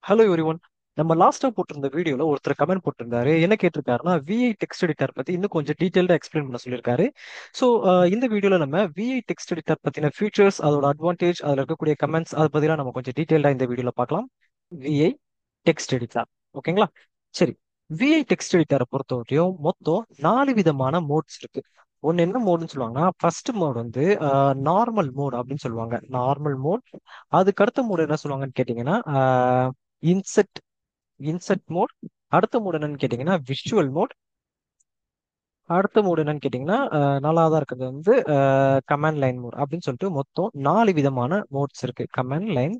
Hello everyone. நம்ம லாஸ்டா போட்டிருந்த வீடியோல ஒருத்தர் கமெண்ட் போட்டிருந்தாரு. என்ன கேட்டிருக்காருன்னா, விஐ டெக்ஸ்ட் எடிட்டர் பத்தி இன்னும் கொஞ்சம் டீடைல்டா எக்ஸ்பிளைன் பண்ண சொல்லியிருக்காரு. ஸோ இந்த வீடியோல நம்ம விஐ டெக்ஸ்ட் எடிட்டர் பத்தின ஃபீச்சர்ஸ், அதோட அட்வான்டேஜ், அதுல இருக்கக்கூடிய கமெண்ட்ஸ், அதை பத்திலாம் நம்ம கொஞ்சம் டீடைல்டா இந்த வீடியோல பார்க்கலாம். விஐ டெக்ஸ்ட் எடிட்டர், ஓகேங்களா? சரி. விஐ டெக்ஸ்ட் எடிட்டரை பொறுத்தவரையும் மொத்தம் 4 விதமான மோட்ஸ் இருக்கு. ஒன்னு என்ன மோடுன்னு சொல்லுவாங்கன்னா, ஃபர்ஸ்ட் மோட் வந்து நார்மல் மோட் அப்படின்னு சொல்லுவாங்க. Normal mode. அதுக்கு அடுத்த மோட் என்ன சொல்லுவாங்கன்னு கேட்டீங்கன்னா, இன்செட் இன்செட் மோட். அடுத்த மோட் என்னன்னு கேட்டீங்கன்னா விஷுவல் மோட். அடுத்த மோட் என்னன்னு கேட்டீங்கன்னா நாலாவதா இருக்கிறது வந்து கமாண்ட் லைன் மோட் அப்படின்னு சொல்லிட்டு மொத்தம் 4 விதமான மோட்ஸ் இருக்கு. கமாண்ட் லைன்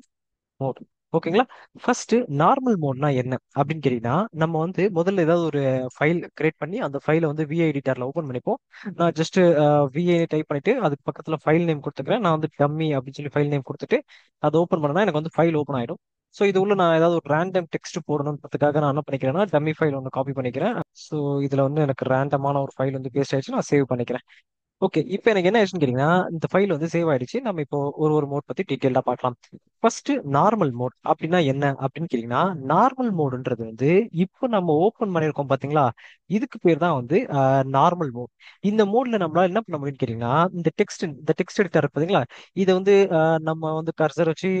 மோட், ஓகேங்களா? ஃபர்ஸ்ட் நார்மல் மோட்னா என்ன அப்படின்னு கேட்டீங்கன்னா, நம்ம வந்து முதல்ல ஏதாவது ஒரு ஃபைல் கிரியேட் பண்ணி அந்த ஃபைலை வந்து விஐ எடிட்டர்ல ஓப்பன் பண்ணிப்போம். நான் ஜஸ்ட் விஐ டைப் பண்ணிட்டு அதுக்கு பக்கத்துல ஃபைல் நேம் கொடுத்துக்கிறேன். நான் வந்து டம்மி அப்படின்னு சொல்லி ஃபைல் நேம் கொடுத்துட்டு அதை ஓப்பன் பண்ணனா எனக்கு வந்து ஃபைல் ஓப்பன் ஆயிடும். ஸோ இது உள்ள நான் ஏதாவது ஒரு ரேண்டம் டெக்ஸ்ட் போடணுன்றதுக்காக நான் என்ன பண்ணிக்கிறேன்னா டம்மி ஃபைல் ஒன்று காப்பி பண்ணிக்கிறேன். ஸோ இதுல வந்து எனக்கு ரேண்டமான ஒரு ஃபைல் வந்து பேஸ்ட் ஆயிடுச்சு, நான் சேவ் பண்ணிக்கிறேன். ஓகே, இப்போ எனக்கு என்ன ஆயிடுச்சுன்னு கேட்டீங்கன்னா, இந்த ஃபைல் வந்து சேவ் ஆயிடுச்சு. நம்ம இப்போ ஒரு ஒரு மோட் பத்தி டீட்டெயிலா பார்க்கலாம். ஃபர்ஸ்ட் நார்மல் மோட் அப்படின்னா என்ன அப்படின்னு கேட்டீங்கன்னா, நார்மல் மோடுன்றது வந்து இப்போ நம்ம ஓப்பன் பண்ணியிருக்கோம் பாத்தீங்களா, இதுக்கு பேர் தான் வந்து நார்மல் மோட். இந்த மோட்ல நம்மளால என்ன பண்ண முடியும்னு கேட்டீங்கன்னா, இந்த டெக்ஸ்ட் எடிட்டர் பாத்தீங்களா, இதை வந்து நம்ம வந்து கர்சர் வச்சு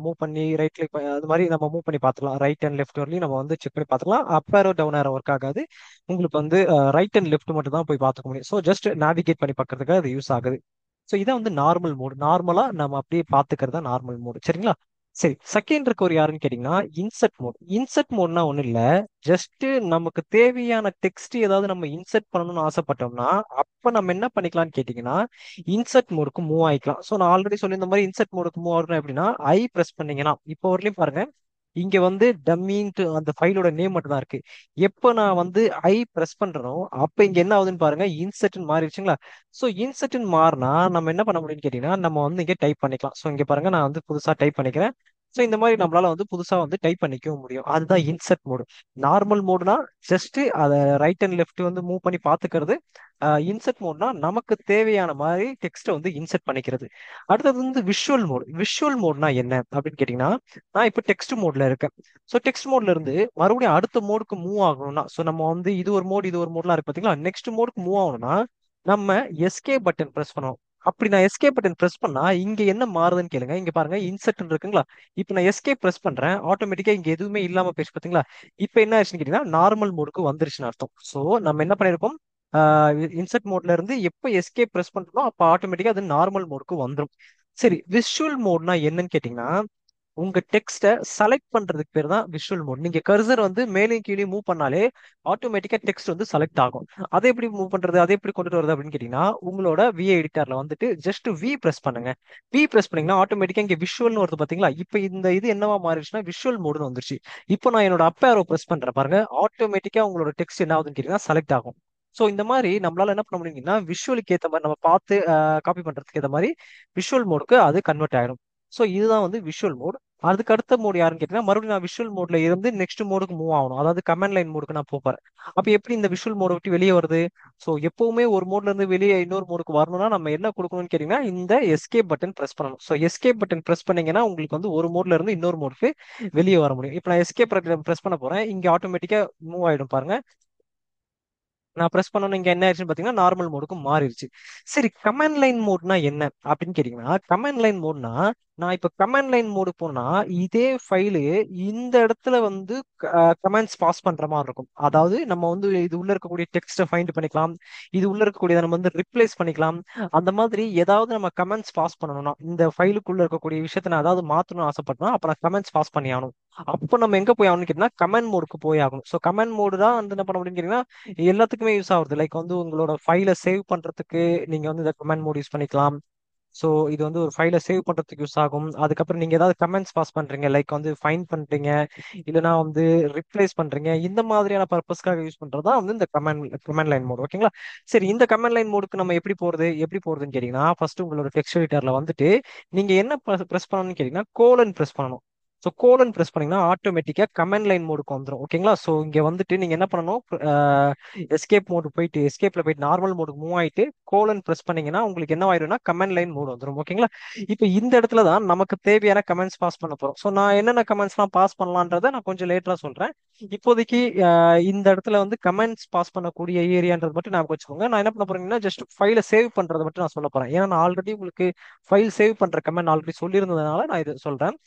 மூவ் பண்ணி ரைட் கிளிக் அது மாதிரி நம்ம மூவ் பண்ணி பார்த்துக்கலாம். ரைட் அண்ட் லெஃப்ட் வரலையும் நம்ம வந்து செக் பண்ணி பார்த்துக்கலாம். அப் ஆரோ டவுன் ஆரோ ஒர்க் ஆகாது. உங்களுக்கு வந்து ரைட் அண்ட் லெஃப்ட் மட்டும் தான் போய் பார்த்துக்க முடியும். ஸோ ஜஸ்ட் நேவிகேட் பண்ணி பார்க்கறதுக்கு அது யூஸ் ஆகுது. ஸோ இதான் வந்து நார்மல் மோடு. நார்மலா நம்ம அப்படியே பார்த்துக்கிறது தான் நார்மல் மோடு, சரிங்களா? சரி, செகண்ட் இருக்க ஒரு யாருன்னு கேட்டீங்கன்னா இன்செர்ட் மோட். இன்செர்ட் மோட்னா ஒன்றும் இல்லை, ஜஸ்ட் நமக்கு தேவையான டெக்ஸ்ட் ஏதாவது நம்ம இன்செர்ட் பண்ணணும்னு ஆசைப்பட்டோம்னா அப்ப நம்ம என்ன பண்ணிக்கலாம்னு கேட்டீங்கன்னா, இன்செர்ட் மோடுக்கு மூவ் ஆயிக்கலாம். ஸோ நான் ஆல்ரெடி சொல்லி இந்த மாதிரி இன்செர்ட் மோடுக்கு மூவ் ஆகணும் அப்படின்னா ஐ பிரஸ் பண்ணீங்கன்னா, இப்போ வரலையும் பாருங்க, இங்க வந்து டம்மின்ட்டு அந்த ஃபைலோட நேம் மட்டும் தான் இருக்கு. எப்ப நான் வந்து ஐ பிரஸ் பண்றனோ அப்ப இங்க என்ன ஆகுதுன்னு பாருங்க, இன்செட்னு மாறிடுச்சுங்களா? ஸோ இன்செட்னு மாறினா நம்ம என்ன பண்ண முடியும்னு கேட்டீங்கன்னா, நம்ம வந்து இங்க டைப் பண்ணிக்கலாம். ஸோ இங்க பாருங்க, நான் வந்து புதுசா டைப் பண்ணிக்கிறேன். ஸோ இந்த மாதிரி நம்மளால வந்து புதுசா வந்து டைப் பண்ணிக்கவும் முடியும். அதுதான் இன்செர்ட் மோடு. நார்மல் மோடுனா ஜஸ்ட் அதை ரைட் அண்ட் லெஃப்ட் வந்து மூவ் பண்ணி பாத்துக்கிறது. இன்செர்ட் மோட்னா நமக்கு தேவையான மாதிரி டெக்ஸ்ட்டை வந்து இன்செர்ட் பண்ணிக்கிறது. அடுத்தது வந்து விஷுவல் மோட். விஷுவல் மோட்னா என்ன அப்படின்னு கேட்டீங்கன்னா, நான் இப்போ டெக்ஸ்ட் மோட்ல இருக்கேன். ஸோ டெக்ஸ்ட் மோட்ல இருந்து மறுபடியும் அடுத்த மோடுக்கு மூவ் ஆகணும்னா, ஸோ நம்ம வந்து இது ஒரு மோட்லாம் இருக்கு பாத்தீங்களா, நெக்ஸ்ட் மோடுக்கு மூவ் ஆகணும்னா நம்ம எஸ்கே பட்டன் பிரஸ் பண்ணணும். அப்படி நான் எஸ்கே பட்டன் பிரஸ் பண்ணா இங்க என்ன மாறுதுன்னு கேளுங்க. இங்க பாருங்க, இன்செர்ட் இருக்குங்களா? இப்போ நான் எஸ்கே பிரஸ் பண்றேன், ஆட்டோமேட்டிக்கா இங்க எதுவுமே இல்லாம போயிடுச்சு பாத்தீங்களா? இப்போ என்ன ஆச்சுன்னு கேட்டீங்கன்னா, நார்மல் மோடுக்கு வந்துருச்சுன்னு அர்த்தம். ஸோ நம்ம என்ன பண்ணிருக்கோம், இன்செர்ட் மோட்ல இருந்து எப்போ எஸ்கே பிரஸ் பண்றோம் அப்போ ஆட்டோமேட்டிக்கா அது நார்மல் மோடுக்கு வந்துடும். சரி, விஷுவல் மோட்னா என்னன்னு கேட்டீங்கன்னா, உங்க டெக்ஸ்ட்டை செலக்ட் பண்றதுக்கு பேர் தான் விஷுவல் மோட். நீங்க கர்சர் வந்து மேலே கீழே மூவ் பண்ணாலே ஆட்டோமேட்டிக்கா டெக்ஸ்ட் வந்து செலக்ட் ஆகும். அதை எப்படி மூவ் பண்றது, அதை எப்படி கொண்டுட்டு வருது அப்படின்னு கேட்டீங்கன்னா, உங்களோட விஏ எடிட்டர்ல வந்துட்டு ஜஸ்ட் வி பிரஸ் பண்ணுங்க. வி பிரஸ் பண்ணீங்கன்னா ஆட்டோமேட்டிக்கா இங்க விஷுவல்னு வருது பாத்தீங்களா? இப்போ இந்த இது என்னவா மாறிடுச்சுன்னா விஷுவல் மோடுன்னு வந்துருச்சு. இப்போ நான் என்னோட அப் ஆரோ பிரஸ் பண்றேன் பாருங்க, ஆட்டோமேட்டிக்கா உங்களோட டெக்ஸ்ட் என்ன ஆகுதுன்னு கேட்டீங்கன்னா செலக்ட் ஆகும். ஸோ இந்த மாதிரி நம்மளால என்ன பண்ண முடியுங்கன்னா, விஷுவலுக்கு ஏற்ற மாதிரி நம்ம பார்த்து காப்பி பண்றதுக்கு ஏற்ற மாதிரி விஷுவல் மோடுக்கு அது கன்வெர்ட் ஆயிடும். ஸோ இதுதான் வந்து விஷுவல் மோட். அதுக்கு அடுத்த மோடு யாருன்னு கேட்டீங்கன்னா, மறுபடியும் நான் விஷுவல் மோட்ல இருந்து நெக்ஸ்ட் மோடுக்கு மூவ் ஆகணும். அதாவது கமாண்ட் லைன் மோடுக்கு நான் போறேன். அப்ப எப்படி இந்த விஷுவல் மோட விட்டு வெளியே வருது? ஸோ எப்பவுமே ஒரு மோட்ல இருந்து வெளியே இன்னொரு மோடுக்கு வரணும்னா நம்ம என்ன கொடுக்கணும்னு கேட்டீங்கன்னா, இந்த எஸ்கேப் பட்டன் பிரஸ் பண்ணணும். ஸோ எஸ்கேப் பட்டன் பிரஸ் பண்ணீங்கன்னா உங்களுக்கு வந்து ஒரு மோட்ல இருந்து இன்னொரு மோடுக்கு வெளியே வர முடியும். இப்போ நான் எஸ்கேப் பிரஸ் பண்ண போறேன், இங்க ஆட்டோமேட்டிக்கா மூவ் ஆயிடும் பாருங்க. நான் பிரஸ் பண்ணணும், இங்க என்ன ஆயிடுச்சுன்னு பாத்தீங்கன்னா நார்மல் மோடுக்கு மாறிடுச்சு. சரி, கமாண்ட் லைன் மோட்னா என்ன அப்படின்னு கேட்டீங்கன்னா, கமாண்ட் லைன் மோட்னா நான் இப்ப கமாண்ட் லைன் மோடு போனா இதே ஃபைலு இந்த இடத்துல வந்து கமெண்ட்ஸ் பாஸ் பண்ற மாதிரி இருக்கும். அதாவது நம்ம வந்து இது உள்ள இருக்கக்கூடிய டெக்ஸ்ட்டை ஃபைண்ட் பண்ணிக்கலாம், இது உள்ள இருக்கக்கூடியதை நம்ம வந்து ரிப்ளேஸ் பண்ணிக்கலாம். அந்த மாதிரி ஏதாவது நம்ம கமெண்ட்ஸ் பாஸ் பண்ணணும்னா இந்த ஃபைலுக்குள்ள இருக்கக்கூடிய விஷயத்த நான் ஏதாவது மாத்தணும்னு ஆசைப்பட்டா அப்ப நான் கமெண்ட்ஸ் பாஸ் பண்ணி ஆகணும். அப்போ நம்ம எங்க போய் ஆகணும்னு கேட்டீங்கன்னா கமெண்ட் மோடுக்கு போய் ஆகணும். ஸோ கமெண்ட் மோடு தான் வந்து என்ன பண்ண முடியும்னு கேட்டீங்கன்னா எல்லாத்துக்குமே யூஸ் ஆகுது. லைக் வந்து உங்களோட ஃபைலை சேவ் பண்றதுக்கு நீங்க வந்து இந்த கமெண்ட் மோட் யூஸ் பண்ணிக்கலாம். ஸோ இது வந்து ஒரு ஃபைலை சேவ் பண்றதுக்கு யூஸ் ஆகும். அதுக்கப்புறம் நீங்க ஏதாவது கமெண்ட்ஸ் பாஸ் பண்றீங்க, லைக் வந்து ஃபைன் பண்றீங்க, இல்லைன்னா வந்து ரிப்ளேஸ் பண்றீங்க, இந்த மாதிரியான பர்பஸ்க்காக யூஸ் பண்றதா வந்து இந்த கமெண்ட் லைன் மோட், ஓகேங்களா? சரி, இந்த கமெண்ட் லைன் மோடுக்கு நம்ம எப்படி போறதுன்னு கேட்டீங்கன்னா, ஃபர்ஸ்ட் உங்களோட டெக்ஸ்ட் எடிட்டர்ல வந்துட்டு நீங்க என்ன பிரஸ் பண்ணணும்னு கேட்டீங்கன்னா கோலன் பிரஸ் பண்ணணும். ஸோ கோலன் ப்ரெஸ் பண்ணீங்கன்னா ஆட்டோமேட்டிக்காக கமெண்ட் லைன் மோடுக்கு வந்துடும். ஓகேங்களா? ஸோ இங்கே வந்துட்டு நீங்கள் என்ன பண்ணணும், எஸ்கேப் மோடு போயிட்டு எஸ்கேப்ல போயிட்டு நார்மல் மோடுக்கு மூவ் ஆயிட்டு கோலன் ப்ரெஸ் பண்ணீங்கன்னா உங்களுக்கு என்ன ஆயிரும்னா கமெண்ட் லைன் மோடு வந்துடும். ஓகேங்களா? இப்போ இந்த இடத்துல தான் நமக்கு தேவையான கமெண்ட்ஸ் பாஸ் பண்ண போகிறோம். ஸோ நான் என்னென்ன கமெண்ட்ஸ்லாம் பாஸ் பண்ணலான்றதை நான் கொஞ்சம் லேட்டராக சொல்கிறேன். இப்போதைக்கு இந்த இடத்துல வந்து கமெண்ட்ஸ் பாஸ் பண்ணக்கூடிய ஏரியான்றது மட்டும் நான் வச்சுக்கோங்க. நான் என்ன பண்ண போறேன்னா ஜஸ்ட் ஃபைலை சேவ் பண்றதை மட்டும் நான் சொல்ல போறேன். ஏன்னா நான் ஆல்ரெடி உங்களுக்கு ஃபைல் சேவ் பண்ற கமெண்ட் ஆல்ரெடி சொல்லியிருந்ததுனால நான் இது சொல்றேன்.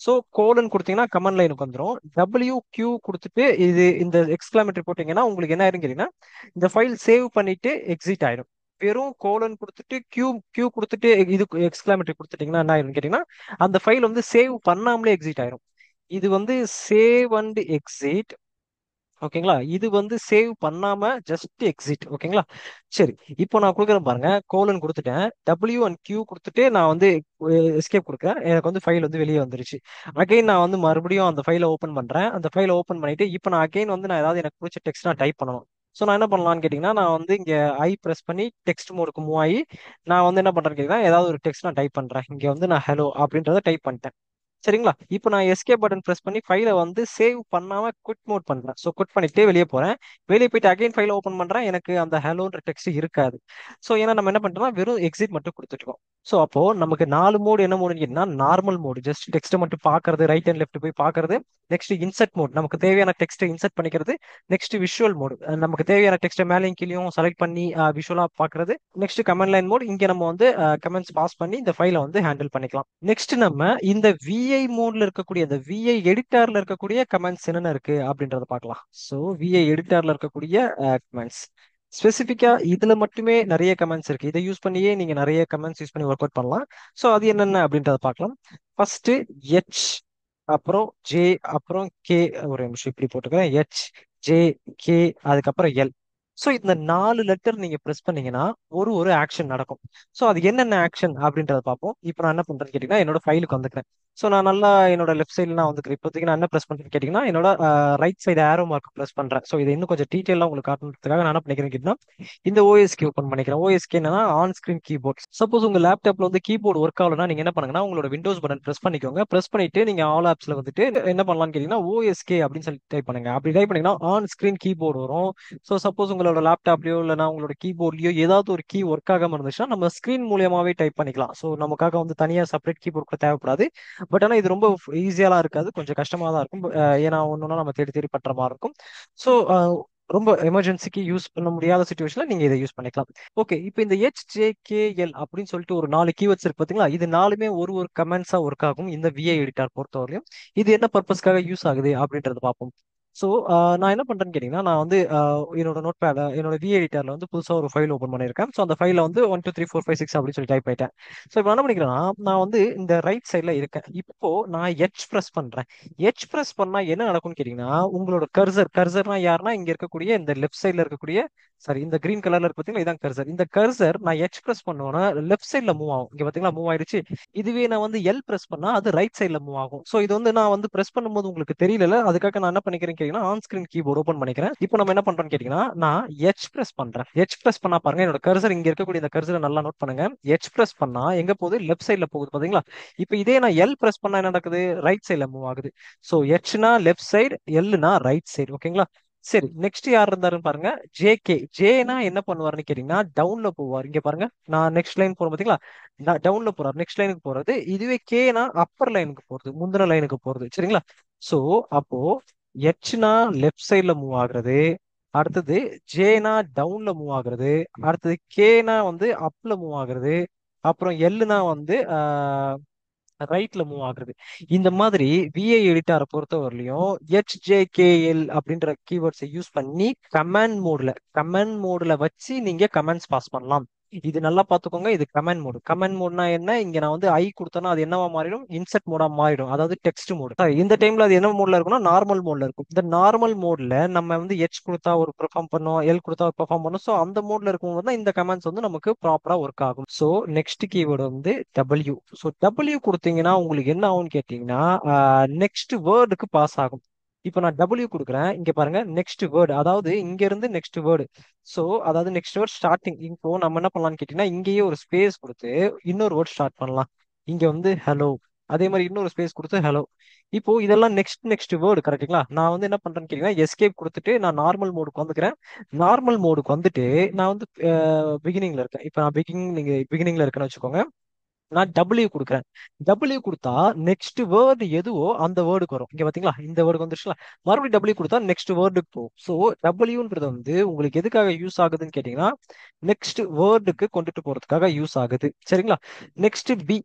ஸோ கோலன் கொடுத்தீங்கன்னா கமெண்ட் லைனுக்கு வந்துடும். WQ கொடுத்துட்டு இது இந்த எக்ஸ்கிளாமேட்டரி போட்டீங்கன்னா உங்களுக்கு என்ன ஆயிரும் கேட்டீங்கன்னா இந்த ஃபைல் சேவ் பண்ணிட்டு எக்ஸிட் ஆயிடும். வெறும் கோலன் கொடுத்துட்டு கியூ கியூ கொடுத்துட்டு இது எக்ஸ்கிளாமேட்டரி கொடுத்துட்டீங்கன்னா என்ன ஆயிரும் கேட்டீங்கன்னா அந்த ஃபைல் வந்து சேவ் பண்ணாமலே எக்ஸிட் ஆயிரும். இது வந்து சேவ் அண்ட் எக்ஸிட். ஓகேங்களா? இது வந்து சேவ் பண்ணாம ஜஸ்ட் எக்ஸிட். ஓகேங்களா? சரி, இப்போ நான் கொடுக்குறேன் பாருங்க. கோலன் கொடுத்துட்டேன், W and Q கொடுத்துட்டு நான் வந்து எஸ்கேப் கொடுக்குறேன். எனக்கு வந்து ஃபைல் வந்து வெளியே வந்துருச்சு. அகைன் நான் வந்து மறுபடியும் அந்த ஃபைலை ஓப்பன் பண்றேன். அந்த ஃபைலை ஓப்பன் பண்ணிட்டு இப்போ நான் அகைன் வந்து நான் ஏதாவது எனக்கு பிடிச்ச டெக்ஸ்ட் நான் டைப் பண்ணணும். ஸோ நான் என்ன பண்ணலாம்னு கேட்டிங்கன்னா நான் வந்து இங்கே ஐ ப்ரெஸ் பண்ணி டெக்ஸ்ட் மோடுக்கு மூவ் ஆகி நான் வந்து என்ன பண்ணுறேன்னு கேட்டிங்கன்னா ஏதாவது ஒரு டெக்ஸ்ட் நான் டைப் பண்ணுறேன். இங்கே வந்து நான் ஹலோ அப்படின்றத டைப் பண்ணிட்டேன். சரிங்களா? இப்போ நான் எஸ்கேப் பட்டன் பிரஸ் பண்ணி ஃபைலை வந்து சேவ் பண்ணாம குவிட் மோட் பண்றேன். ஸோ குவிட் பண்ணிட்டு வெளியே போறேன். வெளியே போயிட்டு அகைன் ஃபைலை ஓப்பன் பண்றேன். எனக்கு அந்த ஹலோன்ற டெக்ஸ்ட் இருக்காது. ஸோ ஏன்னா நம்ம என்ன பண்றோம்னா வெறும் எக்ஸிட் மட்டும் கொடுத்துருக்கோம். ஸோ அப்போ நமக்கு 4 மோடு என்ன மோடுன்னு கேட்டீங்கன்னா நார்மல் மோடு ஜஸ்ட் டெக்ஸ்ட்டை மட்டும் பார்க்கறது, ரைட் அண்ட் லெஃப்ட் போய் பார்க்கறது. நெக்ஸ்ட் இன்சர்ட் மோட் நமக்கு தேவையான டெக்ஸ்ட்டை இன்சர்ட் பண்ணிக்கிறது. நெக்ஸ்ட் விஷுவல் மோடு நமக்கு தேவையான டெக்ஸ்ட்டை மேலேயும் கீழேயும் செலக்ட் பண்ணி விஷுவலா பார்க்கறது. நெக்ஸ்ட் கமெண்ட் லைன் மோட் இங்க நம்ம வந்து கமெண்ட்ஸ் பாஸ் பண்ணி இந்த ஃபைலை வந்து ஹேண்டில் பண்ணிக்கலாம். நெக்ஸ்ட் நம்ம இந்த விஐ மோட்ல இருக்கக்கூடிய இந்த விஐ எடிட்டர்ல இருக்கக்கூடிய கமெண்ட்ஸ் என்னென்ன இருக்கு அப்படின்றத பார்க்கலாம். ஸோ விஐ எடிட்டர்ல இருக்கக்கூடிய கமெண்ட்ஸ் ஸ்பெசிஃபிக்கா இதுல மட்டுமே நிறைய கமெண்ட்ஸ் இருக்கு. இதை யூஸ் பண்ணியே நீங்க நிறைய கமெண்ட்ஸ் யூஸ் பண்ணி ஒர்க் அவுட் பண்ணலாம். ஸோ அது என்னென்ன அப்படின்றத பார்க்கலாம். ஃபர்ஸ்ட் H, அப்புறம் J, அப்புறம் K. ஒரு நிமிஷம் இப்படி போட்டுக்கிறேன். H, J, K, அதுக்கப்புறம் L. ஸோ இந்த 4 லெட்டர் நீங்க ப்ரெஸ் பண்ணீங்கன்னா ஒரு ஆக்ஷன் நடக்கும். ஸோ அது என்னென்ன ஆக்ஷன் அப்படின்றத பார்ப்போம். இப்போ நான் என்ன பண்றேன்னு கேட்டீங்கன்னா என்னோட ஃபைலுக்கு வந்துக்கிறேன். ஸோ நான் நல்லா என்னோட லெஃப்ட் சைடில் நான் வந்துக்கிறேன். இப்போதைக்கு நான் என்ன ப்ரெஸ் பண்றேன்னு கேட்டீங்கன்னா என்னோட right side arrow mark press பண்றேன். ஸோ இதை இன்னும் கொஞ்சம் டீட்டெயிலாக உங்களுக்கு காட்டுறதுக்காக நான் என்ன பண்ணிக்கிறேன் கேட்டீங்கன்னா இந்த ஓஎஸ்கே ஓப்பன் பண்ணிக்கிறேன். ஓஎஸ்கே என்னன்னா ஆன் ஸ்கிரீன் கீபோர்ட். சப்போஸ் உங்க லேப்டாப்ல வந்து கீபோர்டு ஒர்க் ஆகலன்னா நீங்க என்ன பண்ணுங்கன்னா உங்களோட விண்டோஸ் பட்டன் ப்ரெஸ் பண்ணிக்கோங்க. ப்ரெஸ் பண்ணிட்டு நீங்க ஆல் ஆப்ஸ்ல வந்துட்டு என்ன பண்ணலாம்னு கேட்டீங்கன்னா ஓஎஸ்கே அப்படின்னு சொல்லி டைப் பண்ணுங்க. அப்படி டைப் பண்ணீங்கன்னா ஆன் ஸ்கிரீன் கீபோர்டு வரும். ஸோ சப்போஸ் உங்களோட லேப்டாப்லயோ இல்லைனா உங்களோட கீபோர்ட்லயோ ஏதாவது ஒரு கீ ஒர்க் ஆகாம இருந்துச்சுன்னா நம்ம ஸ்கிரீன் மூலியமாவே டைப் பண்ணிக்கலாம். ஸோ நமக்காக வந்து தனியாக செப்பரேட் கீபோர்ட் கூட தேவைப்படாது. பட் ஆனால் இது ரொம்ப ஈஸியாலாம் இருக்காது, கொஞ்சம் கஷ்டமாக தான் இருக்கும். ஏன்னா ஒன்னொன்னா நம்ம தேடி தேடி பண்ற மாதிரி இருக்கும். ஸோ ரொம்ப எமர்ஜென்சிக்கு யூஸ் பண்ண முடியாத சுச்சுவேஷன்ல நீங்க இதை யூஸ் பண்ணிக்கலாம். ஓகே, இப்போ இந்த HJKL அப்படின்னு சொல்லிட்டு ஒரு 4 கீவேர்ட்ஸ் இருக்கு பாத்தீங்களா? இது 4மே ஒரு கமெண்ட்ஸா ஒர்க் ஆகும் இந்த விஐ எடிட்டர் பொறுத்தவரையும். இது என்ன பர்பஸ்க்காக யூஸ் ஆகுது அப்படின்றத பார்ப்போம். ஸோ நான் என்ன பண்றேன்னு கேட்டீங்கன்னா நான் வந்து என்னோட நோட் பேட என்னோட வி எடிட்டர்ல வந்து புதுசா ஒரு ஃபைல் ஓப்பன் பண்ணியிருக்கேன். ஸோ அந்த ஃபைல வந்து 1 2 3 4 5 6 அப்படின்னு சொல்லி டைப் ஆயிட்டேன். ஸோ இப்போ என்ன பண்ணிக்கிறேன்னா நான் வந்து இந்த ரைட் சைட்ல இருக்கேன். இப்போ நான் H ப்ரெஸ் பண்றேன். H ப்ரெஸ் பண்ணா என்ன நடக்கும்னு கேட்டீங்கன்னா உங்களோட கர்சர்னா யாருன்னா இங்க இருக்கக்கூடிய இந்த லெஃப்ட் சைட்ல இருக்கக்கூடிய சாரி இந்த கிரீன் கலர்ல இருக்கு பாத்தீங்களா, இதான் கர்சர். இந்த கர்சர் நான் H ப்ரெஸ் பண்ணோன்னா லெஃப்ட் சைட்ல மூவ் ஆகும். இங்க பாத்தீங்களா மூவ் ஆயிடுச்சு. இதுவே நான் வந்து எல் பிரஸ் பண்ணா அது ரைட் சைட்ல மூவ் ஆகும். ஸோ இது வந்து நான் வந்து பிரஸ் பண்ணும்போது உங்களுக்கு தெரியல, அதுக்காக நான் என்ன பண்ணிக்கிறேன் கேட்டீங்கன்னா ஆன் ஸ்கிரீன் கீபோர்ட் ஓப்பன் பண்ணிக்கிறேன். இப்போ நம்ம என்ன பண்றோம்னு கேட்டீங்கன்னா நான் H பிரஸ் பண்றேன். H பிரஸ் பண்ணா பாருங்க என்னோட கர்சர் இங்க இருக்கக்கூடிய இந்த கர்சரை நல்லா நோட் பண்ணுங்க. H பிரஸ் பண்ணா எங்க போகுது, லெஃப்ட் சைட்ல போகுது பாத்தீங்களா? இப்போ இதே நான் எல் பிரஸ் பண்ணா என்ன நடக்குது, ரைட் சைட்ல மூவ் ஆகுது. ஸோ Hனா லெஃப்ட் சைடு, எல்னா ரைட் சைடு. ஓகேங்களா? சரி, நெக்ஸ்ட் யார் இருந்தாருன்னு பாருங்க. ஜேனா என்ன பண்ணுவாருன்னு கேட்டீங்கன்னா டவுன்ல போவார். இங்க பாருங்க நான் நெக்ஸ்ட் லைன் போறேன் பாத்தீங்களா, நான் டவுன்ல போறாரு, நெக்ஸ்ட் லைனுக்கு போறது. இதுவே கேனா அப்பர் லைனுக்கு போறது, முந்தின லைனுக்கு போறது. சரிங்களா? சோ அப்போ எச்னா லெஃப்ட் சைட்ல மூவ் ஆகுறது, அடுத்தது ஜேனா டவுன்ல மூவ் ஆகுறது, அடுத்தது கேனா வந்து அப்ல மூவ் ஆகுறது, அப்புறம் எல்லுனா வந்து ரைட்ல மூவ் ஆகுறது. இந்த மாதிரி விஐ எடிட்டரை பொறுத்தவரையிலையும் HJKL அப்படின்ற கீவேர்ட்ஸை யூஸ் பண்ணி கமெண்ட் மோட்ல வச்சு நீங்க கமெண்ட்ஸ் பாஸ் பண்ணலாம். இது நல்லா பார்த்துக்கோங்க, இது கமெண்ட் மோடு. கமெண்ட் மோட்னா என்ன, இங்க நான் வந்து ஐ கொடுத்தேன்னா அது என்னவா மாறிடும், இன்செர்ட் மோடா மாறிடும், அதாவது டெக்ஸ்ட் மோடு. இந்த டைம்ல அது என்ன மோட்ல இருக்கும்னா நார்மல் மோட்ல இருக்கும். இந்த நார்மல் மோட்ல நம்ம வந்து H கொடுத்தா ஒரு பெர்ஃபார்ம் பண்ணும், எல் கொடுத்தா ஒரு பெர்ஃபார்ம் பண்ணும். ஸோ அந்த மோட்ல இருக்கும்போது தான் இந்த கமெண்ட்ஸ் வந்து நமக்கு ப்ராப்பரா ஒர்க் ஆகும். ஸோ நெக்ஸ்ட் கீவேர்டு வந்து W. ஸோ W கொடுத்தீங்கன்னா உங்களுக்கு என்ன ஆகும்னு கேட்டீங்கன்னா நெக்ஸ்ட் வேர்டுக்கு பாஸ் ஆகும். இப்போ நான் W கொடுக்குறேன், இங்க பாருங்க நெக்ஸ்ட் வேர்டு, அதாவது இங்க இருந்து நெக்ஸ்ட் வேர்டு. ஸோ அதாவது நெக்ஸ்ட் வேர்ட் ஸ்டார்டிங். இப்போ நம்ம என்ன பண்ணலாம்னு கேட்டீங்கன்னா இங்கேயே ஒரு ஸ்பேஸ் கொடுத்து இன்னொரு வேர்ட் ஸ்டார்ட் பண்ணலாம். இங்க வந்து ஹலோ அதே மாதிரி இன்னொரு ஸ்பேஸ் கொடுத்து ஹலோ. இப்போ இதெல்லாம் நெக்ஸ்ட் நெக்ஸ்ட் வேர்டு கரெக்ட்டுங்களா? நான் வந்து என்ன பண்றேன்னு கேட்டீங்கன்னா எஸ்கேப் கொடுத்துட்டு நான் நார்மல் மோடுக்கு வந்துக்கிறேன். நார்மல் மோடுக்கு வந்துட்டு நான் வந்து பிகினிங்ல இருக்கேன். இப்போ நான் நீங்க பிகினிங்ல இருக்கேன்னு வச்சுக்கோங்க. நான் W கொடுக்குறேன். W கொடுத்தா நெக்ஸ்ட் வேர்டு எதுவோ அந்த வேர்டுக்கு வரும். இங்க பாத்தீங்களா இந்த வேர்டுக்கு வந்துருச்சுல. மறுபடியும் W கொடுத்தா நெக்ஸ்ட் வேர்டுக்கு போகும். ஸோ Wன்றது வந்து உங்களுக்கு எதுக்காக யூஸ் ஆகுதுன்னு கேட்டீங்கன்னா நெக்ஸ்ட் வேர்டுக்கு கொண்டுட்டு போறதுக்காக யூஸ் ஆகுது. சரிங்களா? நெக்ஸ்ட் பி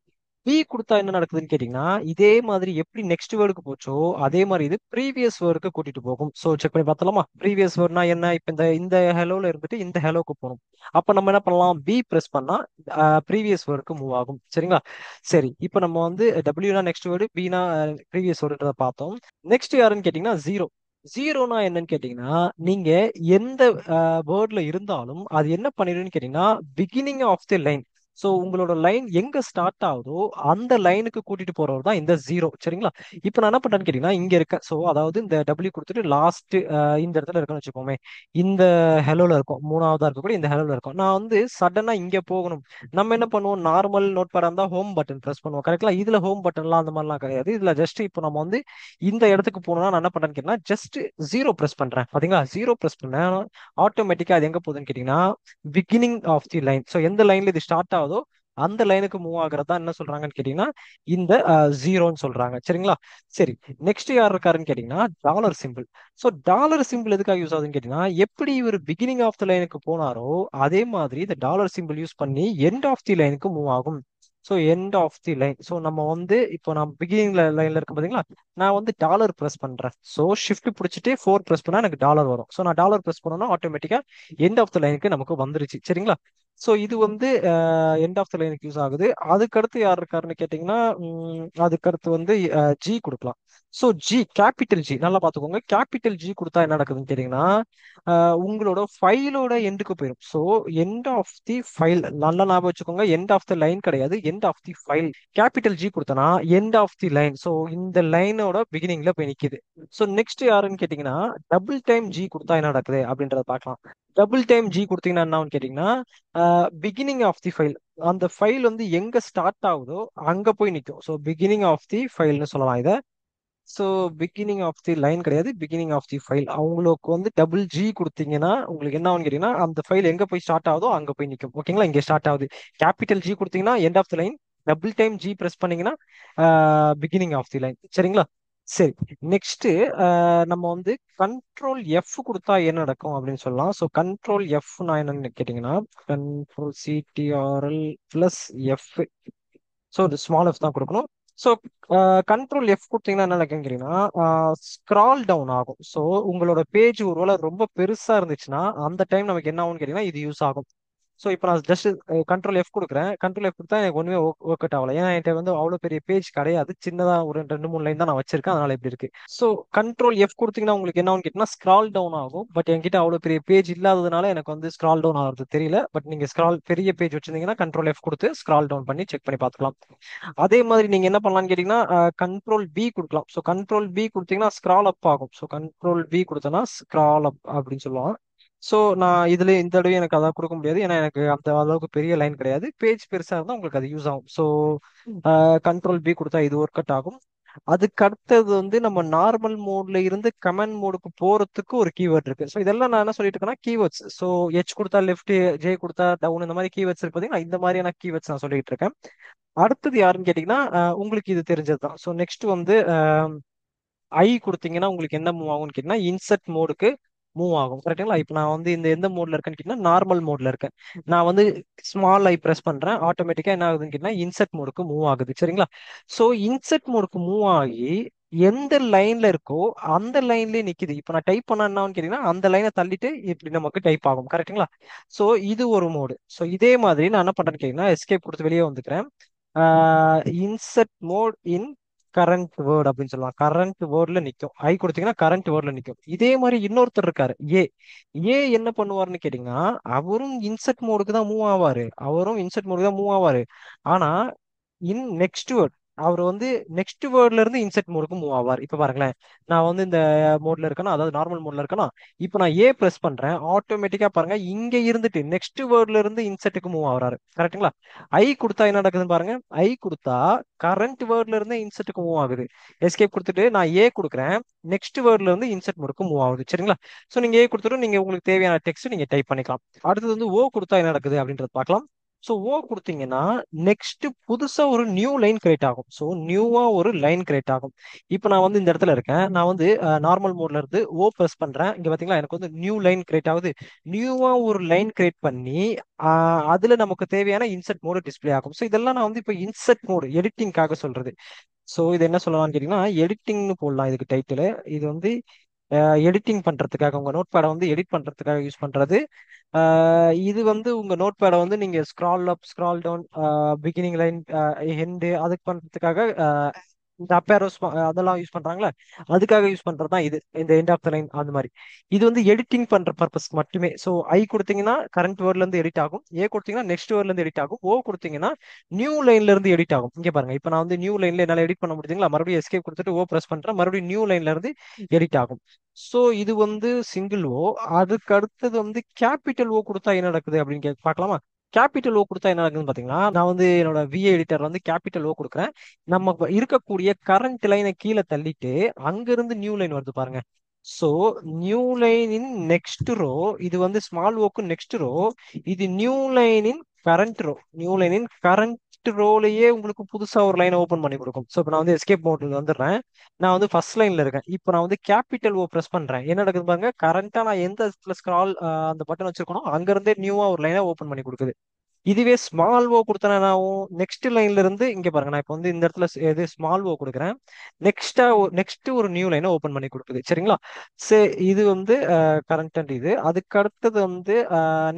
கொடுத்தா என்ன நடக்குதுன்னு கேட்டீங்கன்னா இதே மாதிரி எப்படி நெக்ஸ்ட் வேர்டுக்கு போச்சோ அதே மாதிரி இது ப்ரீவியஸ் வேர்டுக்கு கூட்டிட்டு போகும். ஸோ செக் பண்ணி பார்த்தலாமா? ப்ரீவியஸ் வேர்ட்னா என்ன? இப்போ இந்த ஹலோல இருந்துட்டு இந்த ஹலோக்கு போகணும். அப்ப நம்ம என்ன பண்ணலாம்? பி பிரஸ் பண்ணா ப்ரீவியஸ் வேர்டுக்கு மூவ் ஆகும். சரிங்களா? சரி, இப்போ நம்ம வந்து டபிள்யூனா நெக்ஸ்ட் வேர்டு, பினா ப்ரீவியஸ் வேர்டுன்றத பார்த்தோம். நெக்ஸ்ட் யாருன்னு கேட்டீங்கன்னா ஜீரோ. ஜீரோனா என்னன்னு கேட்டீங்கன்னா நீங்க எந்த வேர்ட்ல இருந்தாலும் அது என்ன பண்ணிடுன்னு கேட்டீங்கன்னா beginning of the line. So உங்களோட லைன் எங்க ஸ்டார்ட் ஆகுதோ அந்த லைனுக்கு கூட்டிட்டு போறவர் தான் இந்த ஜீரோ. சரிங்களா? இப்போ நான் என்ன பண்றேன்னு கேட்டீங்கன்னா இங்க இருக்கேன். ஸோ அதாவது இந்த டபிள்யூ கொடுத்துட்டு லாஸ்ட் இந்த இடத்துல இருக்குன்னு வச்சுக்கோமே. இந்த ஹெலோல இருக்கும், மூணாவதா இருக்கக்கூடிய இந்த ஹெலோல இருக்கும். நான் வந்து சடனா இங்க போகணும். நம்ம என்ன பண்ணுவோம்? நார்மல் நோட் பேடா இருந்தா ஹோம் பட்டன் பிரஸ் பண்ணுவோம் கரெக்ட்லா? இதுல ஹோம் பட்டன்லாம் அந்த மாதிரிலாம் கிடையாது. இதுல ஜஸ்ட் இப்போ நம்ம வந்து இந்த இடத்துக்கு போனோம்னா நான் என்ன பண்றேன்னு கேட்டீங்கன்னா ஜஸ்ட் ஜீரோ பிரஸ் பண்றேன். பாத்தீங்களா? ஜீரோ பிரஸ் பண்ணேன். ஆட்டோமேட்டிக்கா அது எங்க போகுதுன்னு கேட்டீங்கன்னா beginning of the line. So எந்த லைன்ல இது ஸ்டார்ட் ஆகுதோ அந்த லைனுக்கு மூவ் ஆகுறதா என்ன சொல்றாங்கன்னு கேட்டீங்கன்னா இந்த ஜீரோன்னு சொல்றாங்க. சரிங்களா? சரி, நெக்ஸ்ட் யார் இருக்காருன்னு கேட்டீங்கன்னா dollar simple. So dollar simple எதுக்காக யூஸ் ஆகுதுன்னு கேட்டீங்கன்னா எப்படி இவர் பிகினிங் ஆஃப் த லைனுக்கு போனாரோ அதே மாதிரி இந்த டாலர் சிம்பிள் யூஸ் பண்ணி எண்ட் ஆஃப் தி லைனுக்கு மூவ் ஆகும். So end of the line. So நம்ம வந்து இப்போ நான் பிகினிங் லைன்ல இருக்கு பாத்தீங்களா? நான் வந்து டாலர் ப்ரெஸ் பண்றேன். ஸோ ஷிஃப்ட் பிடிச்சிட்டு 4 ப்ரெஸ் பண்ணா எனக்கு டாலர் வரும். ஸோ நான் டாலர் ப்ரெஸ் பண்ணோம்னா ஆட்டோமேட்டிக்கா எண்ட் ஆஃப் த லைனுக்கு நமக்கு வந்துருச்சு. சரிங்களா? ஸோ இது வந்து எண்ட் ஆஃப் த லைனுக்கு யூஸ் ஆகுது. அதுக்கடுத்து யார் இருக்காருன்னு கேட்டிங்கன்னா அதுக்கடுத்து வந்து ஜி கொடுக்கலாம். ஸோ ஜி, கேபிட்டல் ஜி நல்லா பார்த்துக்கோங்க. கேபிட்டல் ஜி கொடுத்தா என்ன நடக்குதுன்னு கேட்டிங்கன்னா உங்களோட ஃபைலோட எண்டுக்கு போயிடும். So end of the file நல்லா ஞாபகம் வச்சுக்கோங்க. எண்ட் ஆஃப் த லைன் கிடையாது, end of the file. Capital G கொடுத்தனா end of the line. So இந்த லைனோட பிகினிங்ல போய் நிக்குது. ஸோ நெக்ஸ்ட் யாருன்னு கேட்டிங்கன்னா டபுள் டைம் ஜி கொடுத்தா என்ன நடக்குது அப்படின்றத பார்க்கலாம். டபுள் டைம் ஜி கொடுத்தீங்கன்னா என்னன்னு கேட்டிங்கன்னா பிகினிங் ஆஃப் தி ஃபைல். அந்த ஃபைல் வந்து எங்க ஸ்டார்ட் ஆகுதோ அங்க போய் நிற்கும். ஸோ பிகினிங் ஆஃப் தி ஃபைல்னு சொல்லலாம் இதை. So beginning of the line கிடையாது, பிகினிங் ஆஃப் தி ஃபைல். அவங்களுக்கு வந்து டபுள் ஜி கொடுத்தீங்கன்னா உங்களுக்கு என்ன ஆகுன்னு கேட்டீங்கன்னா அந்த ஃபைல் எங்க போய் ஸ்டார்ட் ஆகுதோ அங்க போய் நிற்கும். ஓகேங்களா? இங்க ஸ்டார்ட் ஆகுது. கேபிட்டல் ஜி கொடுத்தீங்கன்னா end of the line, double time G press பண்ணீங்கன்னா பிகினிங் ஆஃப் தி லைன். சரிங்களா? சரி, நெக்ஸ்ட் நம்ம வந்து கண்ட்ரோல் எஃப் கொடுத்தா என்ன நடக்கும் அப்படின்னு சொல்லலாம். ஸோ கண்ட்ரோல் எஃப் நான் என்னன்னு கேட்டீங்கன்னா control CTRL plus F. So இது ஸ்மால் எஃப் தான் கொடுக்கணும். ஸோ கண்ட்ரோல் எஃப் கொடுத்தீங்கன்னா என்ன கேட்குறீங்கன்னா ஸ்க்ரால் டவுன் ஆகும். ஸோ உங்களோட பேஜ் ஒருவேளை ரொம்ப பெருசா இருந்துச்சுன்னா அந்த டைம் நமக்கு என்ன ஆகும்னு கேட்டீங்கன்னா இது யூஸ் ஆகும். ஸோ இப்போ நான் ஜஸ்ட் கண்ட்ரோல் எஃப் கொடுக்குறேன். கண்ட்ரோல் எஃப் கொடுத்தா எனக்கு ஒன்றுமே ஒர்க் அவுட் ஆகல. ஏன்னா என்கிட்ட வந்து அவ்வளோ பெரிய பேஜ் கிடையாது, சின்னதாக ஒரு 2 3 லைன் தான் நான் வச்சிருக்கேன், அதனால இப்படி இருக்கு. ஸோ கண்ட்ரோல் எஃப் கொடுத்தீங்கன்னா உங்களுக்கு என்ன ஆகும்னு கேட்டிங்கன்னா ஸ்க்ரால் டவுன் ஆகும். பட் என்கிட்ட அவ்வளோ பெரிய பேஜ் இல்லாததுனால எனக்கு வந்து ஸ்க்ரால் டவுன் ஆகிறது தெரியல. பட் நீங்க பெரிய பேஜ் வச்சிருந்தீங்கன்னா கண்ட்ரோல் எஃப் கொடுத்து ஸ்க்ரால் டவுன் பண்ணி செக் பண்ணி பார்த்துக்கலாம். அதே மாதிரி நீங்க என்ன பண்ணலாம்னு கேட்டீங்கன்னா கண்ட்ரோல் பி கொடுக்கலாம். ஸோ கண்ட்ரோல் பி கொடுத்தீங்கன்னா ஸ்க்ரால் அப் ஆகும். ஸோ கண்ட்ரோல் பி கொடுத்தனா ஸ்க்ரால் அப் அப்படின்னு சொல்லுவாங்க. ஸோ நான் இதுல இந்த தடவை எனக்கு அதான் கொடுக்க முடியாது, ஏன்னா எனக்கு அந்த அளவுக்கு பெரிய லைன் கிடையாது. பேஜ் பெருசா இருந்தால் உங்களுக்கு அது யூஸ் ஆகும். ஸோ கண்ட்ரோல் பி கொடுத்தா இது ஒர்க் அவுட் ஆகும். அதுக்கு அடுத்தது வந்து நம்ம நார்மல் மோட்ல இருந்து கமெண்ட் மோடுக்கு போறதுக்கு ஒரு கீவேர்ட் இருக்கு. ஸோ இதெல்லாம் நான் என்ன சொல்லிட்டு இருக்கேன்னா கீவேர்ட்ஸ். ஸோ ஹெச் கொடுத்தா லெஃப்ட், ஜே கொடுத்தா டவுன், இந்த மாதிரி கீவேர்ட்ஸ் இருக்கு பாத்தீங்கன்னா இந்த மாதிரியான கீவேர்ட்ஸ் நான் சொல்லிட்டு இருக்கேன். அடுத்தது யாருன்னு கேட்டீங்கன்னா உங்களுக்கு இது தெரிஞ்சது தான். ஸோ நெக்ஸ்ட் வந்து ஐ கொடுத்தீங்கன்னா உங்களுக்கு என்ன மூவ் ஆகும்னு கேட்டீங்கன்னா இன்சர்ட் மோடுக்கு மூவ் ஆகும். கரெக்டுங்களா? இப்போ நான் வந்து இந்த எந்த மோட்ல இருக்கேன்னு கேட்டீங்கன்னா நார்மல் மோட்ல இருக்கேன். நான் வந்து ஸ்மால் ஐ பிரஸ் பண்றேன், ஆட்டோமேட்டிக்கா என்ன ஆகுதுன்னு கேட்டீங்கன்னா இன்சர்ட் மோடுக்கு மூவ் ஆகுது. சரிங்களா? ஸோ இன்சர்ட் மோடுக்கு மூவ் ஆகி எந்த லைன்ல இருக்கோ அந்த லைன்லயே நிக்குது. இப்போ நான் டைப் பண்ண என்னன்னு கேட்டீங்கன்னா அந்த லைனை தள்ளிட்டு இப்படி நமக்கு டைப் ஆகும். கரெக்டுங்களா? ஸோ இது ஒரு மோடு. ஸோ இதே மாதிரி நான் என்ன பண்றேன்னு கேட்டீங்கன்னா எஸ்கேப் கொடுத்து வெளியே வந்துக்கிறேன். Insert mode in current word அப்படின்னு சொல்லலாம். கரண்ட் வேர்ட்ல நிற்கும். ஐ கொடுத்தீங்கன்னா கரண்ட் வேர்ட்ல நிற்கும். இதே மாதிரி இன்னொருத்தர் இருக்காரு ஏ. ஏ என்ன பண்ணுவாருன்னு கேட்டீங்கன்னா அவரும் இன்சர்ட் மோடுக்கு தான் மூவ் ஆவாரு. ஆனா இன் நெக்ஸ்ட் வேர்ட் அவர் வந்து நெக்ஸ்ட் வேர்ட்ல இருந்து இன்செர்ட் மோடுக்கு மூவ் ஆவார். இப்ப பாருங்களேன், நான் வந்து இந்த மோட்ல இருக்கேன்னா, அதாவது நார்மல் மோட்ல இருக்கேன்னா, இப்போ நான் ஏ பிரஸ் பண்றேன், ஆட்டோமேட்டிக்கா பாருங்க இங்க இருந்துட்டு நெக்ஸ்ட் வேர்ட்ல இருந்து இன்செர்ட்டுக்கு மூவ் ஆகுறாரு. கரெக்ட்டுங்களா? ஐ கொடுத்தா என்ன நடக்குதுன்னு பாருங்க. ஐ கொடுத்தா கரண்ட் வேர்ட்ல இருந்து இன்செர்ட்டுக்கு மூவ் ஆகுது. எஸ்கேப் கொடுத்துட்டு நான் ஏ கொடுக்குறேன், நெக்ஸ்ட் வேர்ட்ல இருந்து இன்செர்ட் மோடுக்கு மூவ் ஆகுது. சரிங்களா? ஸோ நீங்க ஏ கொடுத்துட்டு நீங்க உங்களுக்கு தேவையான டெக்ஸ்ட் நீங்க டைப் பண்ணிக்கலாம். அடுத்தது வந்து ஓ கொடுத்தா என்ன நடக்குது அப்படின்றத பார்க்கலாம். ஸோ ஓ கொடுத்தீங்கன்னா நெக்ஸ்ட் புதுசா ஒரு நியூ லைன் கிரியேட் ஆகும். ஸோ நியூவா ஒரு லைன் கிரியேட் ஆகும். இப்போ நான் வந்து இந்த இடத்துல இருக்கேன், நான் வந்து நார்மல் மோட்ல இருந்து ஓ ப்ரெஸ் பண்றேன். இங்க பாத்தீங்களா எனக்கு வந்து நியூ லைன் கிரியேட் ஆகுது. நியூவா ஒரு லைன் கிரியேட் பண்ணி அதுல நமக்கு தேவையான இன்செர்ட் மோடு டிஸ்ப்ளே ஆகும். ஸோ இதெல்லாம் நான் வந்து இப்போ இன்செர்ட் மோடு எடிட்டிங்காக சொல்றது. ஸோ இது என்ன சொல்லலாம்னு கேட்டீங்கன்னா எடிட்டிங்னு போடலாம் இதுக்கு டைட்டில். இது வந்து எடிட்டிங் பண்றதுக்காக உங்க நோட் பேடை வந்து எடிட் பண்றதுக்காக யூஸ் பண்றது. இது வந்து உங்க நோட் பேடை வந்து நீங்க scroll up scroll down, beginning line, ஹெண்டு அதுக்கு பண்றதுக்காக இந்த அப்பேரோஸ் அதெல்லாம் யூஸ் பண்றாங்களா, அதுக்காக யூஸ் பண்றது தான் இது, இந்த எண்ட் ஆஃப் த லைன் அந்த மாதிரி. இது வந்து எடிட்டிங் பண்ற பர்பஸ் மட்டுமே. ஸோ ஐ கொடுத்தீங்கன்னா கரண்ட் வேர்ட்ல இருந்து எடிட் ஆகும், ஏ கொடுத்தீங்கன்னா நெக்ஸ்ட் வேர்ட்ல இருந்து எடிட் ஆகும், ஓ கொடுத்தீங்கன்னா நியூ லைன்ல இருந்து எடிட் ஆகும். இங்க பாருங்க, இப்போ நான் வந்து நியூ லைன்ல என்னால எடிட் பண்ண முடியுதுங்களா, மறுபடியும் எஸ்கேப் கொடுத்துட்டு ஓ பிரஸ் பண்றேன், மறுபடியும் நியூ லைன்ல இருந்து எடிட் ஆகும். ஸோ இது வந்து சிங்கிள் ஓ. அதுக்கு அடுத்தது வந்து கேபிட்டல் ஓ கொடுத்தா என்ன நடக்குது அப்படின்னு பார்க்கலாமா? கேபிட்டல் ஓ கொடுத்தா என்ன நடக்குதுன்னு பாத்தீங்கன்னா, நான் வந்து என்னோட விஏ எடிட்டர் வந்து கேபிட்டல் ஓ கொடுக்குறேன். நம்ம இருக்கக்கூடிய கரண்ட் லைனை கீழே தள்ளிட்டு அங்கிருந்து நியூ லைன் வருது பாருங்க. So new line in next row, இது வந்து ஸ்மால் ஓக்கு நெக்ஸ்ட் ரோ, இது new line in current row. New line in current ரோலயே உங்களுக்கு புதுசா ஒரு லைனை ஓபன் பண்ணி கொடுக்கும். ஸோ இப்போ நான் வந்து எஸ்கேப் மோட்ல வந்துடுறேன், நான் வந்து ஃபர்ஸ்ட் லைன்ல இருக்கேன். இப்போ நான் வந்து கேபிட்டல் ஓ பிரஸ் பண்றேன், என்ன நடக்குது பாருங்க, கரண்டா நான் எந்த இடத்துல ஸ்க்ரால் அந்த பட்டன் வச்சிருக்கணும் அங்க இருந்தே நியூவா ஒரு லைனை ஓபன் பண்ணி கொடுக்குது. இதுவே ஸ்மால் ஓ கொடுத்தனா என்ன ஆகும், நெக்ஸ்ட் லைன்ல இருந்து இங்க பாருங்க, நான் இப்போ வந்து இந்த இடத்துல எது ஸ்மால் ஓ கொடுக்குறேன், நெக்ஸ்ட் ஒரு நியூ லைனை ஓபன் பண்ணி கொடுக்குது. சரிங்களா? சரி, இது வந்து கரண்ட் அண்ட் இது. அதுக்கு அடுத்தது வந்து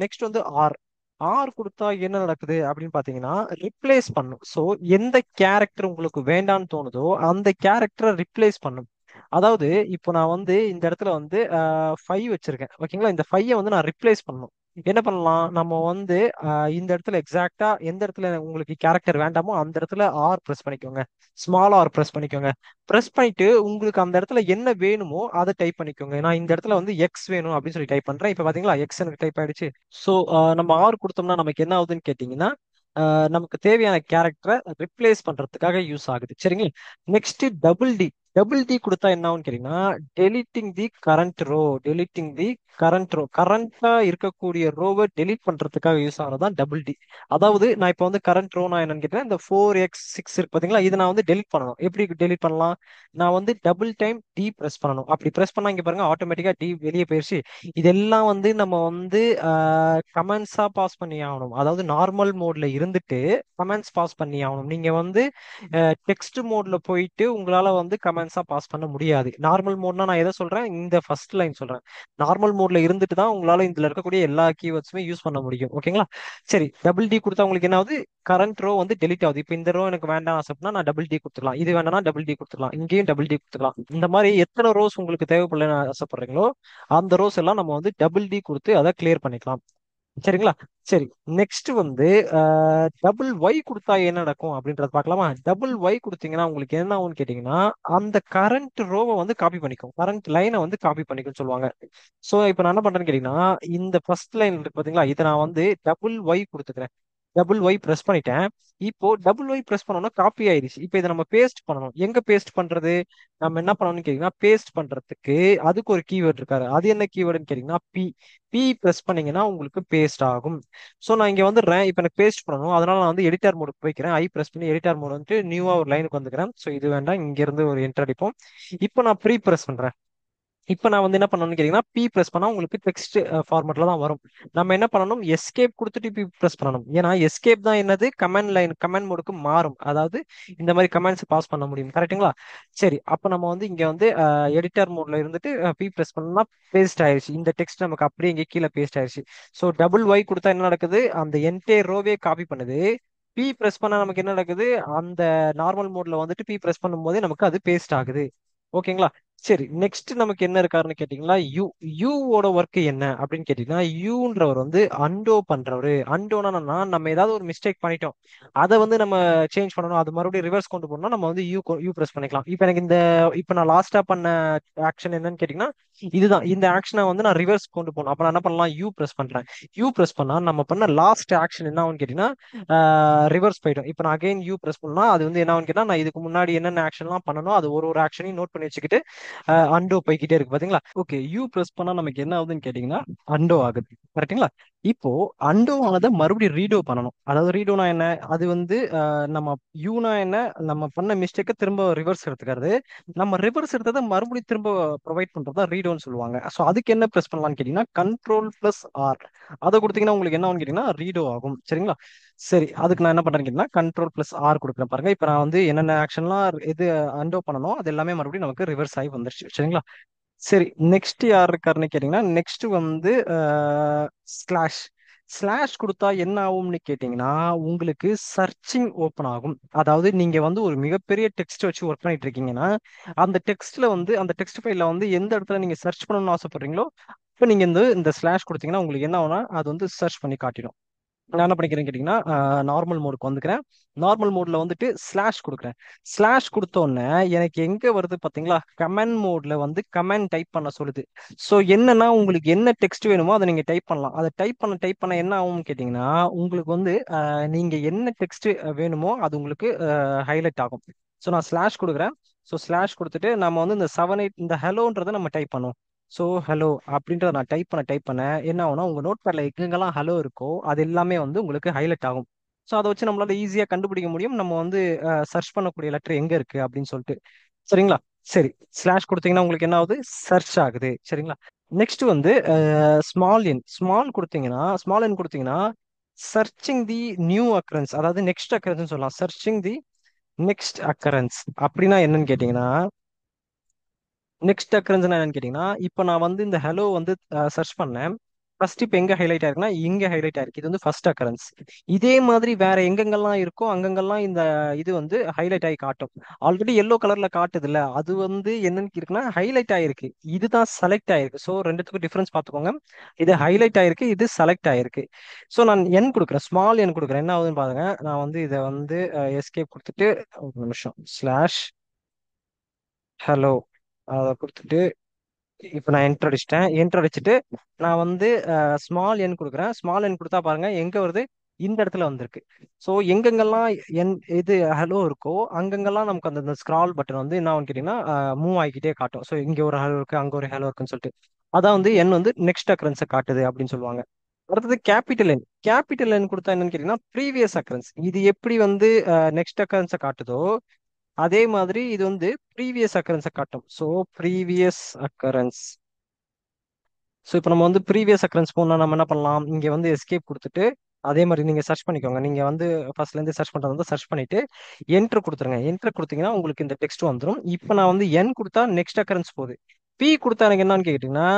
நெக்ஸ்ட் வந்து ஆர். ஆர் கொடுத்தா என்ன நடக்குது அப்படின்னு பாத்தீங்கன்னா ரிப்ளேஸ் பண்ணும். ஸோ எந்த கேரக்டர் உங்களுக்கு வேண்டான்னு தோணுதோ அந்த கேரக்டரை ரிப்ளேஸ் பண்ணும். அதாவது இப்போ நான் வந்து இந்த இடத்துல வந்து 5 வச்சிருக்கேன், ஓகேங்களா? இந்த 5 வந்து நான் ரிப்ளேஸ் பண்ணணும். என்ன பண்ணலாம், நம்ம வந்து இந்த இடத்துல எக்ஸாக்டா எந்த இடத்துல உங்களுக்கு கேரக்டர் வேண்டாமோ அந்த இடத்துல ஆர் பிரஸ் பண்ணிக்கோங்க, ஸ்மால் ஆர் பிரஸ் பண்ணிக்கோங்க. பிரஸ் பண்ணிட்டு உங்களுக்கு அந்த இடத்துல என்ன வேணுமோ அதை டைப் பண்ணிக்கோங்க. நான் இந்த இடத்துல வந்து எக்ஸ் வேணும் அப்படின்னு சொல்லி டைப் பண்றேன். இப்போ பாத்தீங்களா எக்ஸ் எனக்கு டைப் ஆயிடுச்சு. ஸோ நம்ம ஆர் கொடுத்தோம்னா நமக்கு என்ன ஆகுதுன்னு கேட்டிங்கன்னா நமக்கு தேவையான கேரக்டரை ரிப்ளேஸ் பண்றதுக்காக யூஸ் ஆகுது. சரிங்களா? Next double D. Double D கொடுத்தா என்ன ஆகும்னு கேட்டீங்கன்னா deleting the current row. Deleting the current row, கரண்டா இருக்கக்கூடிய ரோவை டெலிட் பண்றதுக்காக யூஸ் ஆனதான் டபுள் டி. அதாவது நான் இப்போ வந்து கரண்ட் ரோ நான் என்னன்னு கேட்டேன், இந்த 4x6 இருக்கு பாத்தீங்களா, இதை நான் வந்து டெலிட் பண்ணணும். எப்படி டெலிட் பண்ணலாம், நான் வந்து டபுள் டைம் டி பிரஸ் பண்ணணும். அப்படி பிரஸ் பண்ணா இங்க பாருங்க ஆட்டோமேட்டிக்கா டி வெளியே போயிருச்சு. இதெல்லாம் வந்து நம்ம வந்து கமெண்ட்ஸா பாஸ் பண்ணி ஆகணும். அதாவது நார்மல் மோட்ல இருந்துட்டு கமெண்ட்ஸ் பாஸ் பண்ணி ஆகணும். நீங்க வந்து டெக்ஸ்ட் மோட்ல போயிட்டு உங்களால வந்து கமெண்ட்ஸா பாஸ் பண்ண முடியாது. நார்மல் மோட்னா நான் எதை சொல்றேன், இந்த ஃபர்ஸ்ட் லைன் சொல்றேன். நார்மல் மோட்ல இருந்துட்டு தான் உங்களால இதுல இருக்கக்கூடிய எல்லா கீவேர்ட்ஸுமே யூஸ் பண்ண முடியும். ஓகேங்களா? சரி, டபுள் டி கொடுத்தா உங்களுக்கு என்ன ஆகுது, கரண்ட் ரோ வந்து டெலிட் ஆகுது. இப்போ இந்த ரோ எனக்கு வேண்டாம் ஆசைப்பட்னா நான் டபுள் டி கொடுத்துக்கலாம், இது வேண்டாம்னா டபுள் டி கொடுத்துக்கலாம், இங்கேயும் டபுள் டி கொடுத்துக்கலாம். இந்த மாதிரி எத்தனை ரோஸ் உங்களுக்கு தேவைப்படலன்னு ஆசைப்படுறீங்களோ அந்த ரோஸ் எல்லாம் நம்ம வந்து டபுள் டி கொடுத்து அதை கிளியர் பண்ணிக்கலாம். சரிங்களா? சரி, நெக்ஸ்ட் வந்து டபுள் ஒய் கொடுத்தா என்ன நடக்கும் அப்படின்றத பார்க்கலாமா? டபுள் ஒய் கொடுத்தீங்கன்னா உங்களுக்கு என்ன ஆகும்னு கேட்டீங்கன்னா அந்த கரண்ட் ரோவை வந்து காப்பி பண்ணிக்கும், கரண்ட் லைனை வந்து காப்பி பண்ணிக்கும்னு சொல்லுவாங்க. ஸோ இப்போ நான் என்ன பண்றேன்னு கேட்டீங்கன்னா இந்த ஃபர்ஸ்ட் லைன் இருக்கு பாத்தீங்களா, இதை நான் வந்து டபுள் ஒய் கொடுத்துக்கிறேன். டபுள் ஒய் பிரஸ் பண்ணிட்டேன். இப்போ டபுள் ஒய் பிரஸ் பண்ணோம்னா காப்பி ஆயிடுச்சு. இப்போ இதை நம்ம பேஸ்ட் பண்ணணும். எங்க பேஸ்ட் பண்றது, நம்ம என்ன பண்ணணும்னு கேட்டீங்கன்னா பேஸ்ட் பண்றதுக்கு அதுக்கு ஒரு கீவேர்ட் இருக்காரு. அது என்ன கீவேர்டுன்னு கேட்டீங்கன்னா பி. பி பிரஸ் பண்ணீங்கன்னா உங்களுக்கு பேஸ்ட் ஆகும். ஸோ நான் இங்க வந்துடுறேன், இப்போ எனக்கு பேஸ்ட் பண்ணணும், அதனால நான் வந்து எடிட்டர் மோடுக்கு போய்க்கிறேன். ஐ பிரஸ் பண்ணி எடிட்டர் மோட் வந்துட்டு நியூவா ஒரு லைனுக்கு வந்துக்கிறேன். ஸோ இது வேண்டாம், இங்க இருந்து ஒரு என்டர் அடிப்போம். இப்போ நான் ப்ரீ பிரஸ் பண்றேன். இப்போ நான் வந்து என்ன பண்ணணும்னு கேட்டீங்கன்னா பி பிரஸ் பண்ணா உங்களுக்கு டெக்ஸ்ட் ஃபார்மேட்ல தான் வரும். நம்ம என்ன பண்ணணும், எஸ்கேப் கொடுத்துட்டு பி பிரஸ் பண்ணணும். ஏன்னா எஸ்கேப் தான் என்னது, கமெண்ட் லைன் கமெண்ட் மோடுக்கு மாறும். அதாவது இந்த மாதிரி கமெண்ட்ஸ் பாஸ் பண்ண முடியும். கரெக்ட்டுங்களா? சரி, அப்போ நம்ம வந்து இங்க வந்து எடிட்டர் மோட்ல இருந்துட்டு பி பிரஸ் பண்ணா பேஸ்ட் ஆயிருச்சு. இந்த டெக்ஸ்ட் நமக்கு அப்படியே இங்கே கீழே பேஸ்ட் ஆயிருச்சு. ஸோ டபுள் ஒய் கொடுத்தா என்ன நடக்குது, அந்த என்டையர் ரோவே காப்பி பண்ணுது. பி பிரஸ் பண்ணா நமக்கு என்ன நடக்குது, அந்த நார்மல் மோட்ல வந்துட்டு பி பிரஸ் பண்ணும்போதே நமக்கு அது பேஸ்ட் ஆகுது. ஓகேங்களா? சரி, நெக்ஸ்ட் நமக்கு என்ன இருக்காருன்னு கேட்டீங்களா, யூவோட ஒர்க் என்ன அப்படின்னு கேட்டீங்கன்னா, யூன்றவர் வந்து அண்டோ பண்றவரு. அண்டோனா என்னன்னா, நம்ம ஏதாவது ஒரு மிஸ்டேக் பண்ணிட்டோம், அதை வந்து நம்ம சேஞ்ச் பண்ணணும், அது மறுபடியும் ரிவர்ஸ் கொண்டு போகணும், நம்ம வந்து யூ பிரஸ் பண்ணிக்கலாம். இப்போ எனக்கு இப்போ நான் லாஸ்டா பண்ண ஆக்ஷன் என்னன்னு கேட்டீங்கன்னா, இதுதான். இந்த ஆக்ஷனை வந்து நான் ரிவர்ஸ் கொண்டு போகணும். அப்ப நான் என்ன பண்ணலாம், யூ பிரஸ் பண்றேன். யூ பிரஸ் பண்ணா நம்ம பண்ண லாஸ்ட் ஆக்ஷன் என்ன ஆகும்னு கேட்டீங்கன்னா ரிவர்ஸ் போயிடும். இப்போ நான் அகைன் யூ பிரஸ் பண்ணா அது வந்து என்ன ஆகும்னு கேட்டா, நான் இதுக்கு முன்னாடி என்னென்ன ஆக்ஷன்லாம் பண்ணணும் அது ஒரு ஒரு ஆக்ஷனையும் நோட் பண்ணி வச்சுக்கிட்டு அண்டோ போய்கிட்டே இருக்கு பாத்தீங்களா. ஓகே, யூ பிரஸ் பண்ணா நமக்கு என்ன ஆகுதுன்னு கேட்டீங்கன்னா அண்டோ ஆகுது. கரெக்ட்டுங்களா. இப்போ அண்டோ ஆனதை மறுபடியும் ரீடோ பண்ணணும். அதாவது ரீடோனா என்ன, அது வந்து நம்ம யூனா என்ன, நம்ம பண்ண மிஸ்டேக்கை திரும்ப ரிவர்ஸ் எடுத்துக்கிறது. நம்ம ரிவர்ஸ் எடுத்ததை மறுபடியும் திரும்ப ப்ரொவைட் பண்றது தான் ரீடோன்னு சொல்லுவாங்க. ஸோ அதுக்கு என்ன பிரஸ் பண்ணலாம்னு கேட்டீங்கன்னா கண்ட்ரோல் பிளஸ் ஆர். அதை கொடுத்தீங்கன்னா உங்களுக்கு என்ன ஆகும்னு கேட்டீங்கன்னா ரீடோ ஆகும். சரிங்களா. சரி, அதுக்கு நான் என்ன பண்றேன்னு கேட்டீங்கன்னா கண்ட்ரோல் பிளஸ் ஆர் கொடுக்குறேன் பாருங்க. இப்போ நான் வந்து என்னென்ன ஆக்ஷன்லாம் இது அண்டோ பண்ணணும் அது எல்லாமே மறுபடியும் நமக்கு ரிவர்ஸ் ஆகி வந்துருச்சு. சரிங்களா. சரி, நெக்ஸ்ட் யார் இருக்காருன்னு கேட்டீங்கன்னா நெக்ஸ்ட் வந்து ஸ்லாஷ். ஸ்லாஷ் கொடுத்தா என்ன ஆகும்னு கேட்டீங்கன்னா உங்களுக்கு சர்ச்சிங் ஓப்பன் ஆகும். அதாவது நீங்க வந்து ஒரு மிகப்பெரிய டெக்ஸ்ட் வச்சு ஒர்க் பண்ணிட்டு இருக்கீங்கன்னா அந்த டெக்ஸ்ட்ல வந்து அந்த டெக்ஸ்ட் ஃபைல்ல வந்து எந்த இடத்துல நீங்க சர்ச் பண்ணணும்னு ஆசைப்படுறீங்களோ இப்போ நீங்க இந்த ஸ்லாஷ் கொடுத்தீங்கன்னா உங்களுக்கு என்ன ஆகும்னா அது வந்து சர்ச் பண்ணி காட்டிடும். நான் என்ன பண்ணிக்கிறேன்னு கேட்டீங்கன்னா நார்மல் மோடுக்கு வந்துக்கிறேன். நார்மல் மோட்ல வந்துட்டு ஸ்லாஷ் கொடுக்குறேன். ஸ்லாஷ் கொடுத்த உடனே எனக்கு எங்க வருது பாத்தீங்களா, கமெண்ட் மோட்ல வந்து கமெண்ட் டைப் பண்ண சொல்லுது. ஸோ என்னன்னா உங்களுக்கு என்ன டெக்ஸ்ட் வேணுமோ அதை நீங்க டைப் பண்ணலாம். அதை டைப் பண்ண என்ன ஆகும்னு கேட்டீங்கன்னா உங்களுக்கு வந்து நீங்க என்ன டெக்ஸ்ட் வேணுமோ அது உங்களுக்கு ஹைலைட் ஆகும். ஸோ நான் ஸ்லாஷ் கொடுக்குறேன். ஸோ ஸ்லாஷ் கொடுத்துட்டு நம்ம வந்து இந்த 7 8 இந்த ஹலோன்றதை நம்ம டைப் பண்ணுவோம். ஸோ ஹலோ அப்படின்றத நான் டைப் பண்ண என்ன ஆகும்னா உங்க நோட் பேட்ல எங்கெங்கெல்லாம் ஹலோ இருக்கோ அது எல்லாமே வந்து உங்களுக்கு ஹைலைட் ஆகும். ஸோ அதை வச்சு நம்மளால ஈஸியா கண்டுபிடிக்க முடியும் நம்ம வந்து சர்ச் பண்ணக்கூடிய லெட்டர் எங்க இருக்கு அப்படின்னு சொல்லிட்டு. சரிங்களா. சரி, ஸ்லாஷ் கொடுத்தீங்கன்னா உங்களுக்கு என்ன ஆகுது, சர்ச் ஆகுது. சரிங்களா. நெக்ஸ்ட் வந்து ஸ்மால் என் கொடுத்தீங்கன்னா சர்ச்சிங் தி நியூ அக்கரன்ஸ், அதாவது நெக்ஸ்ட் அக்கரன்ஸ் சொல்லலாம். சர்ச்சிங் தி நெக்ஸ்ட் அக்கரன்ஸ் அப்படின்னா என்னன்னு கேட்டீங்கன்னா நெக்ஸ்ட் அக்கரன்ஸ் என்னன்னு கேட்டீங்கன்னா இப்போ நான் வந்து இந்த ஹலோ வந்து சர்ச் பண்ணேன். ஃபர்ஸ்ட் இப்போ எங்க ஹைலைட் ஆயிருக்குன்னா இங்க ஹைலைட் ஆயிருக்கு. இது வந்து ஃபர்ஸ்ட் அக்கரன்ஸ். இதே மாதிரி வேற எங்கெங்கெல்லாம் இருக்கோ அங்கங்கெல்லாம் இந்த இது வந்து ஹைலைட் ஆகி காட்டும். ஆல்ரெடி எல்லோ கலர்ல காட்டுது இல்ல, அது வந்து என்னன்னு இருக்குன்னா ஹைலைட் ஆயிருக்கு. இதுதான் செலக்ட் ஆயிருக்கு. ஸோ ரெண்டுத்துக்கும் டிஃபரன்ஸ் பார்த்துக்கோங்க. இது ஹைலைட் ஆயிருக்கு, இது செலக்ட் ஆயிருக்கு. ஸோ நான் என் கொடுக்குறேன், ஸ்மால் என் கொடுக்குறேன். என்ன ஆகுதுன்னு பாருங்க. நான் வந்து இதை வந்து எஸ்கேப் கொடுத்துட்டு ஒரு நிமிஷம் ஸ்லாஷ் ஹலோ அதை கொடுத்துட்டு இப்போ நான் என்டர் அடிச்சிட்டேன். என்டர் அடிச்சுட்டு நான் வந்து ஸ்மால் என் கொடுக்குறேன். ஸ்மால் என் கொடுத்தா பாருங்க எங்க வருது, இந்த இடத்துல வந்திருக்கு. ஸோ எங்கெங்கெல்லாம் என் இது ஹலோ இருக்கோ அங்கங்கெல்லாம் நமக்கு அந்த ஸ்க்ரால் பட்டன் வந்து என்ன ஆகும்னு கேட்டீங்கன்னா மூவ் ஆகிக்கிட்டே காட்டும். ஸோ இங்க ஒரு ஹலோ இருக்கு, அங்க ஒரு ஹலோ இருக்குன்னு சொல்லிட்டு அதான் வந்து என் வந்து நெக்ஸ்ட் அக்கரன்ஸை காட்டுது அப்படின்னு சொல்லுவாங்க. அடுத்தது கேபிட்டல் என். கேபிட்டல் என் கொடுத்தா என்னன்னு கேட்டீங்கன்னா ப்ரீவியஸ் அக்கரன்ஸ். இது எப்படி வந்து நெக்ஸ்ட் அக்கரன்ஸை காட்டுதோ அதே மாதிரி இது வந்து ப்ரீவியஸ் அக்கரன்ஸை காட்டும். So previous occurrence. ஸோ இப்போ நம்ம வந்து ப்ரீவியஸ் அக்கரன்ஸ் போனால் நம்ம என்ன பண்ணலாம், இங்கே வந்து எஸ்கேப் கொடுத்துட்டு அதே மாதிரி நீங்கள் சர்ச் பண்ணிக்கோங்க. நீங்கள் வந்து ஃபர்ஸ்ட்லேருந்து சர்ச் பண்ணுறது வந்து சர்ச் பண்ணிட்டு என்ட்ரு கொடுத்துருங்க. என்ட்ரு கொடுத்தீங்கன்னா உங்களுக்கு இந்த டெக்ஸ்ட் வந்துடும். இப்போ நான் வந்து என் கொடுத்தா நெக்ஸ்ட் அக்கரன்ஸ் போகுது. பி கொடுத்தா எனக்கு என்னன்னு கேட்டிங்கன்னா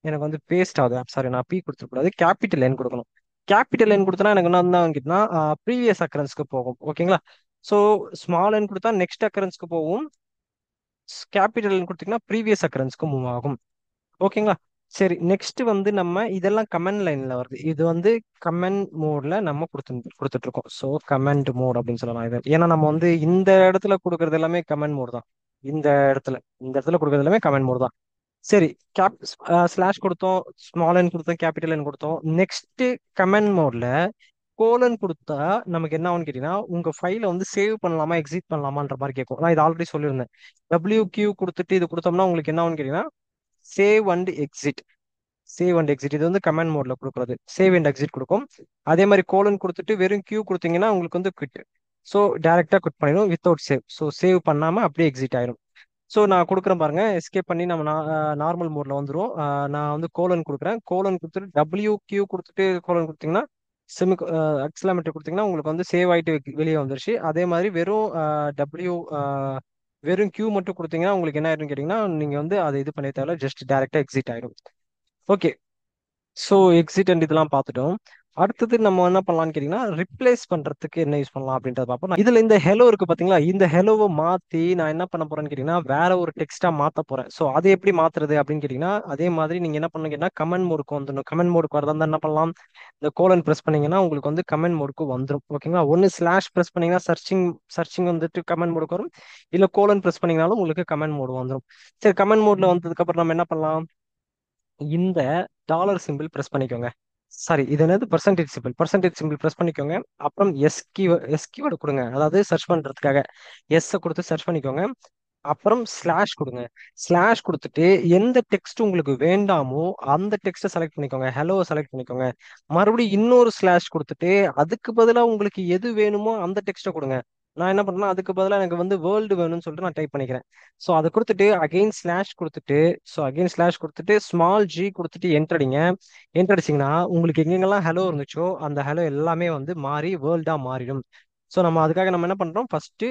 எனக்கு வந்து பேஸ்ட் ஆகுது. சாரி, நான் பி கொடுத்துருக்கூடாது, கேபிட்டல் என் கொடுக்கணும். கேபிட்டல் என் கொடுத்தனா எனக்கு என்ன தான் கேட்டிங்கன்னா ப்ரீவியஸ் அக்கரன்ஸ்க்கு போகும். ஓகேங்களா. ஸோ ஸ்மால் என் கொடுத்தா நெக்ஸ்ட் அக்கரன்ஸ்க்கு போகும். கேபிட்டல் என் கொடுத்தீங்கன்னா ப்ரீவியஸ் அக்கரன்ஸ்க்கு மூவ் ஆகும். ஓகேங்களா. சரி, நெக்ஸ்ட் வந்து நம்ம இதெல்லாம் கமெண்ட் லைன்ல வருது. இது வந்து கமெண்ட் மோட்ல நம்ம கொடுத்துட்டு இருக்கோம். ஸோ கமெண்ட் மோட் அப்படின்னு சொல்லலாம் இது. ஏன்னா நம்ம வந்து இந்த இடத்துல கொடுக்கறது எல்லாமே கமெண்ட் மோட் தான். இந்த இடத்துல இந்த இடத்துல கொடுக்கறது எல்லாமே கமெண்ட் மோட் தான். சரி, கேப் ஸ்லாஷ் கொடுத்தோம், ஸ்மால் என் கொடுத்தோம், கேபிட்டல் என் கொடுத்தோம். நெக்ஸ்ட் கமெண்ட் மோட்ல கோலன் கொடுத்தா நமக்கு என்ன ஆகும்னு கேட்டீங்கன்னா உங்க ஃபைலை வந்து சேவ் பண்ணலாமா எக்ஸிட் பண்ணலாமான்ற மாதிரி கேட்கும். நான் இது ஆல்ரெடி சொல்லியிருந்தேன். WQ கொடுத்துட்டு இது கொடுத்தோம்னா உங்களுக்கு என்ன ஆகும்னு கேட்டீங்கன்னா save and exit. Save and exit இது வந்து கமெண்ட் மோட்ல கொடுக்குறது. சேவ் அண்ட் எக்ஸிட் கொடுக்கும். அதே மாதிரி கோலன் கொடுத்துட்டு வெறும் கியூ கொடுத்தீங்கன்னா உங்களுக்கு வந்து குவிட். ஸோ டைரக்டா குவிட் பண்ணிடும் வித்தவுட் சேவ். ஸோ சேவ் பண்ணாம அப்படியே எக்ஸிட் ஆயிடும். ஸோ நான் கொடுக்குறேன் பாருங்க, எஸ்கேப் பண்ணி நம்ம நார்மல் மோட்ல வந்துடும். நான் வந்து கோலன் கொடுக்குறேன். கோலன் கொடுத்துட்டு WQ கொடுத்துட்டு கோலன் கொடுத்தீங்கன்னா செமி எக்ஸ்லாமேட்டர் கொடுத்தீங்கன்னா உங்களுக்கு வந்து சேவ் ஆயிட்டு வெளியே வந்துருச்சு. அதே மாதிரி டபிள்யூ வெறும் கியூ மட்டும் கொடுத்தீங்கன்னா உங்களுக்கு என்ன ஆயிடும் கேட்டீங்கன்னா நீங்க வந்து அதை இது பண்ணி தேவை, ஜஸ்ட் டைரக்டா எக்ஸிட் ஆயிடும். ஓகே. ஸோ எக்ஸிட் அண்ட் இதெல்லாம் பார்த்துட்டோம். அடுத்தது நம்ம என்ன பண்ணலாம்னு கேட்டீங்கன்னா, ரிப்ளேஸ் பண்றதுக்கு என்ன யூஸ் பண்ணலாம் அப்படின்றத பார்ப்போம். இதுல இந்த ஹெலோ இருக்கு பாத்தீங்களா? இந்த ஹெலோவை மாத்தி நான் என்ன பண்ண போறேன்னு கேட்டீங்கன்னா, வேற ஒரு டெக்ஸ்டா மாத்த போறேன். ஸோ அது எப்படி மாத்துறது அப்படின்னு கேட்டீங்கன்னா, அதே மாதிரி நீங்க என்ன பண்ணுங்கன்னா, கமெண்ட் மோடுக்கு வந்துடணும். கமெண்ட் மோடுக்கு வரதா இருந்தா என்ன பண்ணலாம்? இந்த கோலன் பிரஸ் பண்ணீங்கன்னா உங்களுக்கு வந்து கமெண்ட் மோடுக்கு வந்துடும். ஓகேங்களா? ஒன்னு ஸ்லாஷ் பிரஸ் பண்ணீங்கன்னா சர்ச்சிங் வந்துட்டு கமெண்ட் மோடுக்கு வரும். இல்ல கோலன் பிரஸ் பண்ணீங்கனாலும் உங்களுக்கு கமெண்ட் மோடு வந்துடும். சரி, கமெண்ட் மோட்ல வந்ததுக்கு அப்புறம் நம்ம என்ன பண்ணலாம்? இந்த டாலர் சிம்பிள் பிரஸ் பண்ணிக்கோங்க. சாரி, இது என்னது? பர்சன்டேஜ் சிம்பிள் பிரஸ் பண்ணிக்கோங்க. அப்புறம் எஸ் கீவேர்டு கொடுங்க, அதாவது சர்ச் பண்றதுக்காக எஸ் கொடுத்து சர்ச் பண்ணிக்கோங்க. அப்புறம் ஸ்லாஷ் கொடுங்க. ஸ்லாஷ் கொடுத்துட்டு எந்த டெக்ஸ்ட் உங்களுக்கு வேண்டாமோ அந்த டெக்ஸ்ட்டை செலக்ட் பண்ணிக்கோங்க. ஹலோவை செலக்ட் பண்ணிக்கோங்க. மறுபடியும் இன்னொரு ஸ்லாஷ் கொடுத்துட்டு அதுக்கு பதிலாக உங்களுக்கு எது வேணுமோ அந்த டெக்ஸ்ட்டை கொடுங்க. நான் என்ன பண்ணேன்னா, அதுக்கு பதிலாக எனக்கு வந்து வேர்ல்டு வேணும்னு சொல்லிட்டு நான் டைப் பண்ணிக்கிறேன். ஸோ அதை கொடுத்துட்டு அகைன் ஸ்லாஷ் கொடுத்துட்டு ஸ்மால் ஜி கொடுத்துட்டு என்டர் அடிங்க. என்டர் அடிச்சிங்கன்னா உங்களுக்கு எங்கெங்கெல்லாம் ஹலோ இருந்துச்சோ அந்த ஹலோ எல்லாமே வந்து மாறி வேர்ல்டா மாறிடும். ஸோ நம்ம அதுக்காக நம்ம என்ன பண்றோம்? ஃபர்ஸ்ட்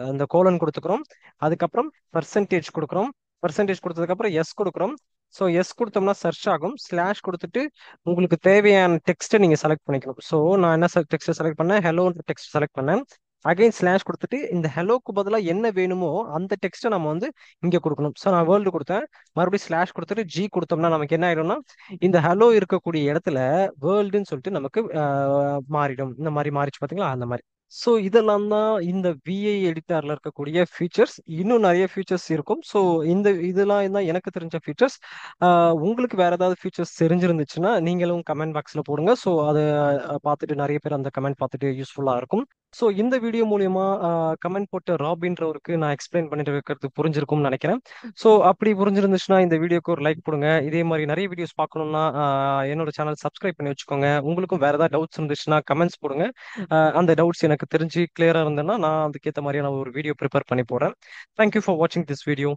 அந்த கோலன் கொடுத்துக்கிறோம். அதுக்கப்புறம் பர்சன்டேஜ் கொடுக்குறோம். பர்சன்டேஜ் கொடுத்ததுக்கப்புறம் எஸ் கொடுக்குறோம். ஸோ எஸ் கொடுத்தோம்னா சர்ச் ஆகும். ஸ்லாஷ் கொடுத்துட்டு உங்களுக்கு தேவையான டெக்ஸ்ட்டை நீங்க செலக்ட் பண்ணிக்கணும். ஸோ நான் என்ன டெக்ஸ்ட் செலக்ட் பண்ணேன்? ஹெலோன்ற டெக்ஸ்ட் செலக்ட் பண்ணேன். அகைன் ஸ்லாஷ் கொடுத்துட்டு இந்த ஹெலோக்கு பதிலாக என்ன வேணுமோ அந்த டெக்ஸ்ட்டை நம்ம வந்து இங்கே கொடுக்கணும். ஸோ நான் வேர்ல்டு கொடுத்தேன். மறுபடியும் ஸ்லாஷ் கொடுத்துட்டு ஜி கொடுத்தோம்னா நமக்கு என்ன ஆயிடும்னா, இந்த ஹலோ இருக்கக்கூடிய இடத்துல வேர்ல்டுன்னு சொல்லிட்டு நமக்கு மாறிடும். இந்த மாதிரி மாறிச்சு பாத்தீங்களா? அந்த மாதிரி. ஸோ இதெல்லாம் தான் இந்த விஐ எடிட்டர்ல இருக்கக்கூடிய ஃபீச்சர்ஸ். இன்னும் நிறைய ஃபீச்சர்ஸ் இருக்கும். ஸோ இதெல்லாம் தான் எனக்கு தெரிஞ்ச ஃபீச்சர்ஸ். உங்களுக்கு வேற ஏதாவது ஃபீச்சர்ஸ் தெரிஞ்சிருந்துச்சுன்னா நீங்களும் கமெண்ட் பாக்ஸ்ல போடுங்க. ஸோ அதை பார்த்துட்டு நிறைய பேர் அந்த கமெண்ட் பார்த்துட்டு யூஸ்ஃபுல்லா இருக்கும். ஸோ இந்த வீடியோ மூலியமா கமெண்ட் போட்ட ராபின்றவருக்கு நான் எக்ஸ்பிளைன் பண்ணிட்டு இருக்கிறது புரிஞ்சிருக்கும்னு நினைக்கிறேன். ஸோ அப்படி புரிஞ்சிருந்துச்சுன்னா இந்த வீடியோக்கு ஒரு லைக் போடுங்க. இதே மாதிரி நிறைய வீடியோஸ் பார்க்கணும்னா என்னோட சேனல் சப்ஸ்கிரைப் பண்ணி வச்சுக்கோங்க. உங்களுக்கும் வேற ஏதாவது டவுட்ஸ் இருந்துச்சுன்னா கமெண்ட்ஸ் போடுங்க. அந்த டவுட்ஸ் எனக்கு தெரிஞ்சு கிளியரா இருந்ததுன்னா நான் அதுக்கேற்ற மாதிரியான ஒரு வீடியோ ப்ரிப்பேர் பண்ணி போடுறேன். தேங்க்யூ ஃபார் வாட்சிங் திஸ் வீடியோ.